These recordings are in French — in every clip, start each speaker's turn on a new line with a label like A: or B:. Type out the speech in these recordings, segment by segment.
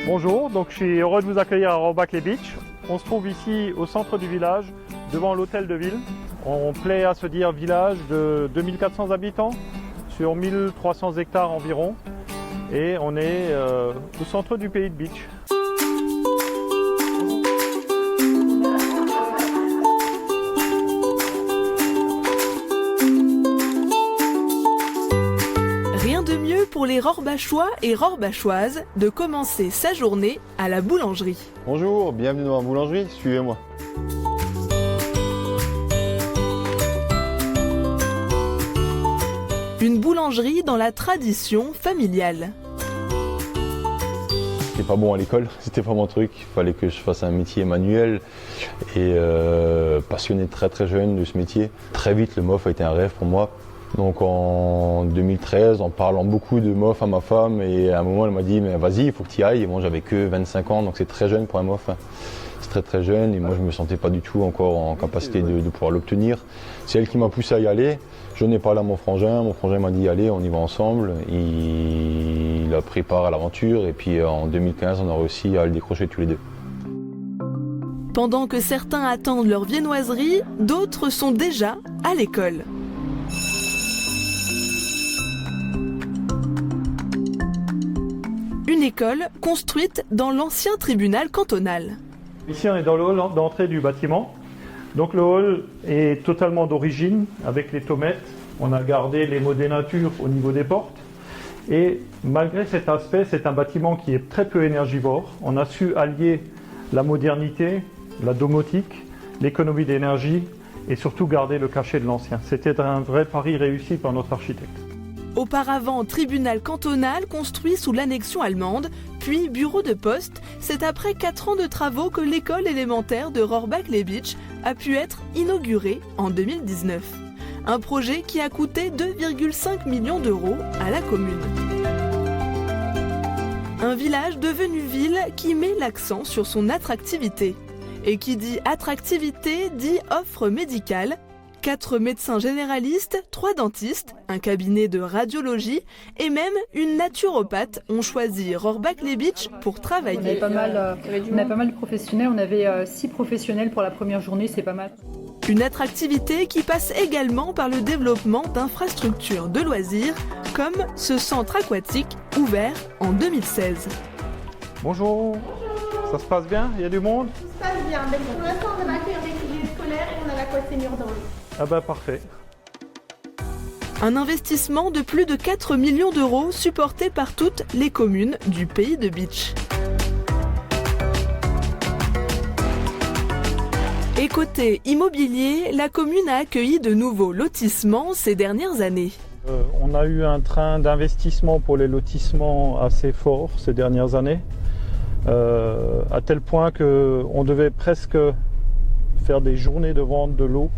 A: Bonjour, donc je suis heureux de vous accueillir à Rohrbach-les-Beach. On se trouve ici au centre du village, devant l'hôtel de ville. On plaît à se dire village de 2400 habitants sur 1300 hectares environ. Et on est au centre du pays de Beach.
B: Rien de mieux pour les Rohrbachois et Rohrbachoises de commencer sa journée à la boulangerie.
C: Bonjour, bienvenue dans la boulangerie, suivez-moi.
B: Une boulangerie dans la tradition familiale.
C: J'étais pas bon à l'école, c'était pas mon truc. Il fallait que je fasse un métier manuel et passionné très très jeune de ce métier. Très vite, le MOF a été un rêve pour moi. Donc en 2013, en parlant beaucoup de MOF à ma femme, et à un moment elle m'a dit mais vas-y, il faut que tu y ailles. Et moi j'avais que 25 ans, donc c'est très jeune pour un MOF. C'est très très jeune et moi je me sentais pas du tout encore en capacité de pouvoir l'obtenir. C'est elle qui m'a poussé à y aller. Je n'ai parlé à mon frangin m'a dit allez, on y va ensemble. Il a pris part à l'aventure et puis en 2015 on a réussi à le décrocher tous les deux.
B: Pendant que certains attendent leur viennoiserie, d'autres sont déjà à l'école. Une école construite dans l'ancien tribunal cantonal.
A: Ici on est dans le hall d'entrée du bâtiment. Donc le hall est totalement d'origine avec les tomettes. On a gardé les modénatures au niveau des portes. Et malgré cet aspect, c'est un bâtiment qui est très peu énergivore. On a su allier la modernité, la domotique, l'économie d'énergie et surtout garder le cachet de l'ancien. C'était un vrai pari réussi par notre architecte.
B: Auparavant tribunal cantonal construit sous l'annexion allemande, puis bureau de poste, c'est après 4 ans de travaux que l'école élémentaire de Rohrbach-les-Beach a pu être inaugurée en 2019. Un projet qui a coûté 2,5 millions d'euros à la commune. Un village devenu ville qui met l'accent sur son attractivité. Et qui dit attractivité dit offre médicale. 4 médecins généralistes, 3 dentistes, un cabinet de radiologie et même une naturopathe ont choisi Rohrbach-les-Beach pour travailler.
D: On avait pas mal de professionnels, on avait 6 professionnels pour la première journée, c'est pas mal.
B: Une attractivité qui passe également par le développement d'infrastructures de loisirs comme ce centre aquatique ouvert en 2016.
A: Bonjour, ça se passe bien? Il y a du monde?
E: Ça se passe bien, mais pour l'instant on va accueillir des filières scolaires et on a l'aquaseigneur dans l'eau.
A: Ah bah parfait.
B: Un investissement de plus de 4 millions d'euros supporté par toutes les communes du pays de Beach. Et côté immobilier, la commune a accueilli de nouveaux lotissements ces dernières années.
A: On a eu un train d'investissement pour les lotissements assez fort ces dernières années, à tel point qu'on devait presque faire des journées de vente de l'eau.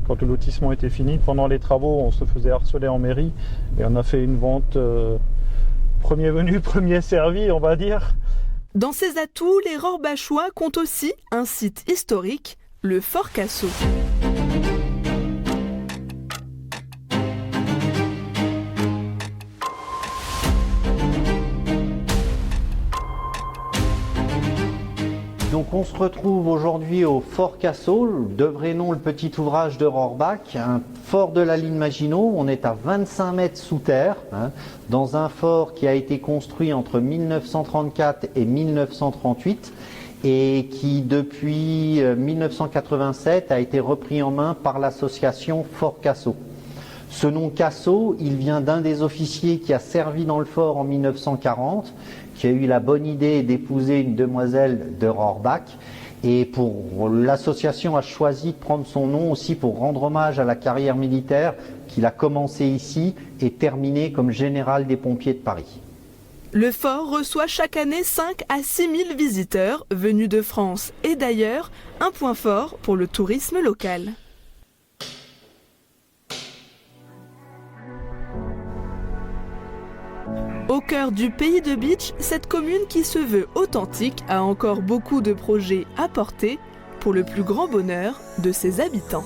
A: Quand le lotissement était fini, pendant les travaux, on se faisait harceler en mairie et on a fait une vente premier venu, premier servi, on va dire.
B: Dans ses atouts, les Rohrbachois comptent aussi un site historique, le Fort Cassot.
F: Donc on se retrouve aujourd'hui au Fort Cassot, de vrai nom le petit ouvrage de Rohrbach, un fort de la ligne Maginot. On est à 25 mètres sous terre, dans un fort qui a été construit entre 1934 et 1938 et qui depuis 1987 a été repris en main par l'association Fort Cassot. Ce nom Cassot, il vient d'un des officiers qui a servi dans le fort en 1940, qui a eu la bonne idée d'épouser une demoiselle de Rohrbach. Et l'association a choisi de prendre son nom aussi pour rendre hommage à la carrière militaire qu'il a commencé ici et terminé comme général des pompiers de Paris.
B: Le fort reçoit chaque année 5 à 6 000 visiteurs venus de France et d'ailleurs, un point fort pour le tourisme local. Au cœur du pays de Beach, cette commune qui se veut authentique a encore beaucoup de projets à porter pour le plus grand bonheur de ses habitants.